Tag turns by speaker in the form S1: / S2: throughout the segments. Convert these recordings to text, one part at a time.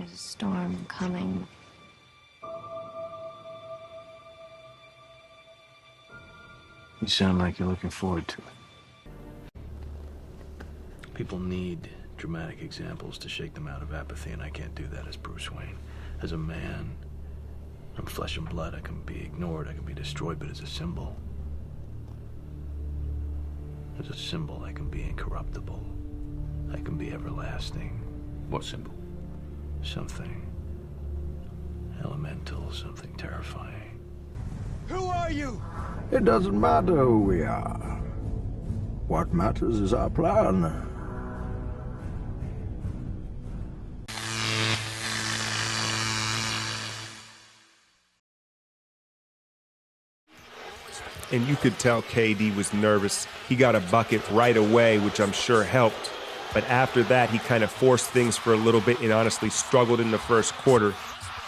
S1: There's a storm coming.
S2: You sound like you're looking forward to it. People need dramatic examples to shake them out of apathy, and I can't do that as Bruce Wayne. As a man, I'm flesh and blood. I can be ignored, I can be destroyed, but as a symbol, I can be incorruptible. I can be everlasting.
S3: What symbol?
S2: Something elemental, something terrifying.
S4: Who are you?
S5: It doesn't matter who we are. What matters is our plan.
S6: And you could tell KD was nervous. He got a bucket right away, which I'm sure helped. But after that, he kind of forced things for a little bit and honestly struggled in the first quarter.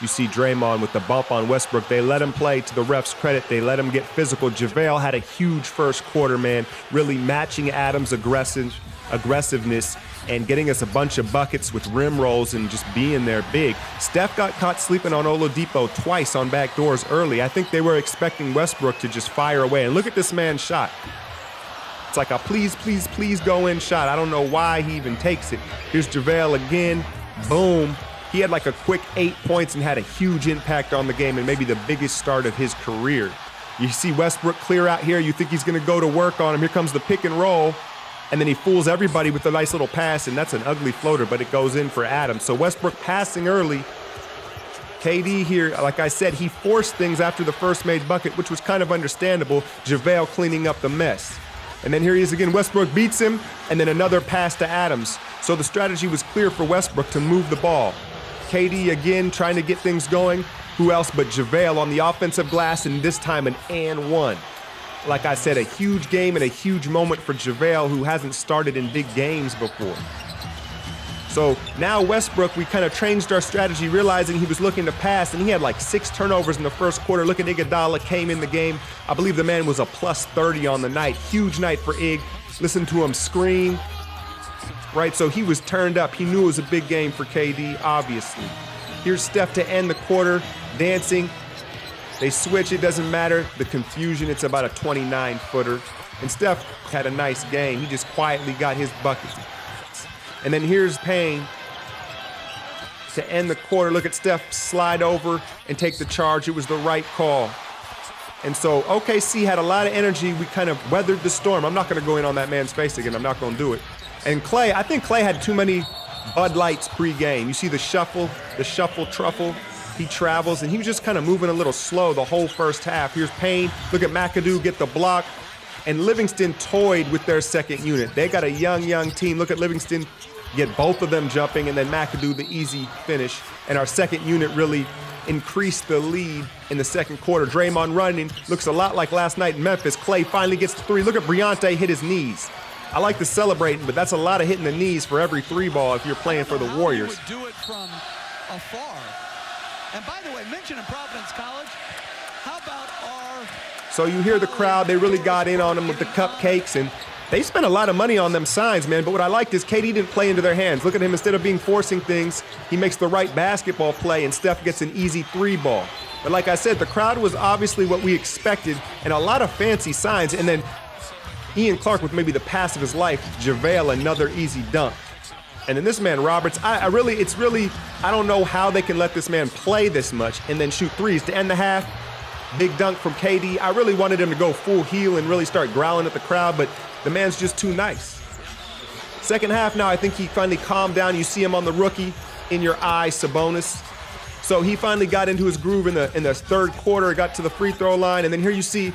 S6: You see Draymond with the bump on Westbrook. They let him play, to the ref's credit. They let him get physical. JaVale had a huge first quarter, man, really matching Adams' aggressiveness and getting us a bunch of buckets with rim rolls and just being there big. Steph got caught sleeping on Oladipo twice on back doors early. I think they were expecting Westbrook to just fire away. And look at this man's shot. It's like a please, please, please go in shot. I don't know why he even takes it. Here's JaVale again. Boom. He had like a quick 8 points and had a huge impact on the game and maybe the biggest start of his career. You see Westbrook clear out here. You think he's going to go to work on him. Here comes the pick and roll. And then he fools everybody with a nice little pass, and that's an ugly floater, but it goes in for Adams. So Westbrook passing early. KD here, like I said, he forced things after the first made bucket, which was kind of understandable. JaVale cleaning up the mess. And then here he is again. Westbrook beats him, and then another pass to Adams. So the strategy was clear for Westbrook to move the ball. KD again trying to get things going. Who else but JaVale on the offensive glass, and this time an and one. Like I said, a huge game and a huge moment for JaVale, who hasn't started in big games before. So now Westbrook, we kind of changed our strategy, realizing he was looking to pass, and he had like 6 turnovers in the first quarter. Look at Iguodala came in the game. I believe the man was a plus 30 on the night. Huge night for Ig. Listen to him scream. Right, so he was turned up. He knew it was a big game for KD, obviously. Here's Steph to end the quarter, dancing. They switch, it doesn't matter. The confusion, it's about a 29-footer. And Steph had a nice game. He just quietly got his bucket. And then here's Payne to end the quarter. Look at Steph slide over and take the charge. It was the right call. And so OKC had a lot of energy. We kind of weathered the storm. I'm not going to go in on that man's face again. I'm not going to do it. And Clay, I think Clay had too many Bud Lights pre-game. You see the shuffle truffle. He travels, and he was just kind of moving a little slow the whole first half. Here's Payne. Look at McAdoo get the block. And Livingston toyed with their second unit. They got a young team. Look at Livingston get both of them jumping, and then McAdoo the easy finish. And our second unit really increased the lead in the second quarter. Draymond running. Looks a lot like last night in Memphis. Clay finally gets the three. Look at Briante hit his knees. I like the celebrating, but that's a lot of hitting the knees for every 3-ball if you're playing for the Warriors.
S4: Would do it from afar. And by the way, mention in Providence College, how about our...
S6: So you hear the crowd, they really got in on them with the cupcakes, and they spent a lot of money on them signs, man. But what I liked is KD didn't play into their hands. Look at him, instead of being forcing things, he makes the right basketball play, and Steph gets an easy 3-ball. But like I said, the crowd was obviously what we expected, and a lot of fancy signs, and then Ian Clark with maybe the pass of his life, JaVale another easy dunk. And then this man, Roberts, I don't know how they can let this man play this much and then shoot threes to end the half. Big dunk from KD. I really wanted him to go full heel and really start growling at the crowd, but the man's just too nice. Second half now, I think he finally calmed down. You see him on the rookie, in your eye, Sabonis. So he finally got into his groove in the third quarter, got to the free throw line, and then here you see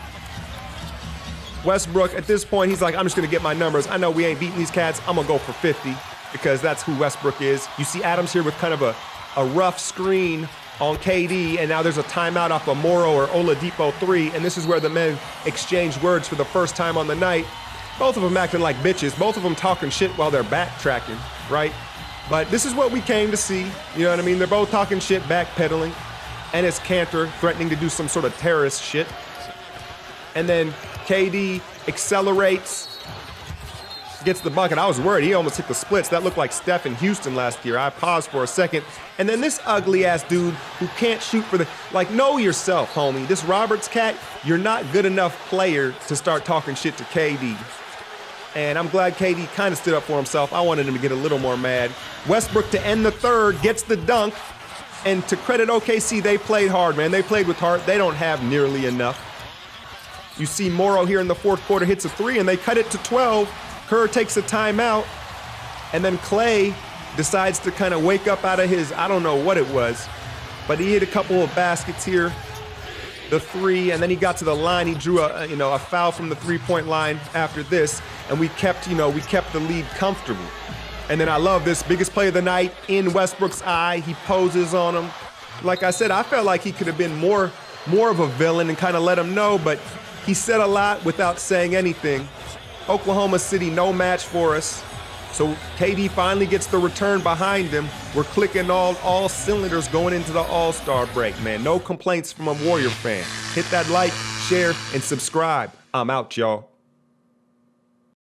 S6: Westbrook. At this point, he's like, I'm just gonna get my numbers. I know we ain't beating these cats. I'm gonna go for 50. Because that's who Westbrook is. You see Adams here with kind of a rough screen on KD, and now there's a timeout off a Moro or Oladipo 3, and this is where the men exchange words for the first time on the night. Both of them acting like bitches, both of them talking shit while they're backtracking, right? But this is what we came to see, you know what I mean? They're both talking shit, backpedaling, and it's Cantor threatening to do some sort of terrorist shit. And then KD accelerates, gets the bucket. I was worried. He almost hit the splits. That looked like Steph in Houston last year. I paused for a second. And then this ugly-ass dude who can't shoot for the... Like, know yourself, homie. This Roberts cat, you're not good enough player to start talking shit to KD. And I'm glad KD kind of stood up for himself. I wanted him to get a little more mad. Westbrook to end the third, gets the dunk. And to credit OKC, they played hard, man. They played with heart. They don't have nearly enough. You see Morrow here in the fourth quarter hits a three, and they cut it to 12. Kerr takes a timeout, and then Clay decides to kind of wake up out of his, I don't know what it was, but he hit a couple of baskets here, the three, and then he got to the line. He drew a foul from the three-point line after this, and we kept the lead comfortable. And then I love this, biggest play of the night in Westbrook's eye. He poses on him. Like I said, I felt like he could have been more of a villain and kind of let him know, but he said a lot without saying anything. Oklahoma City, no match for us. So KD finally gets the return behind him. We're clicking all cylinders going into the All-Star break, man. No complaints from a Warrior fan. Hit that like, share, and subscribe. I'm out, y'all.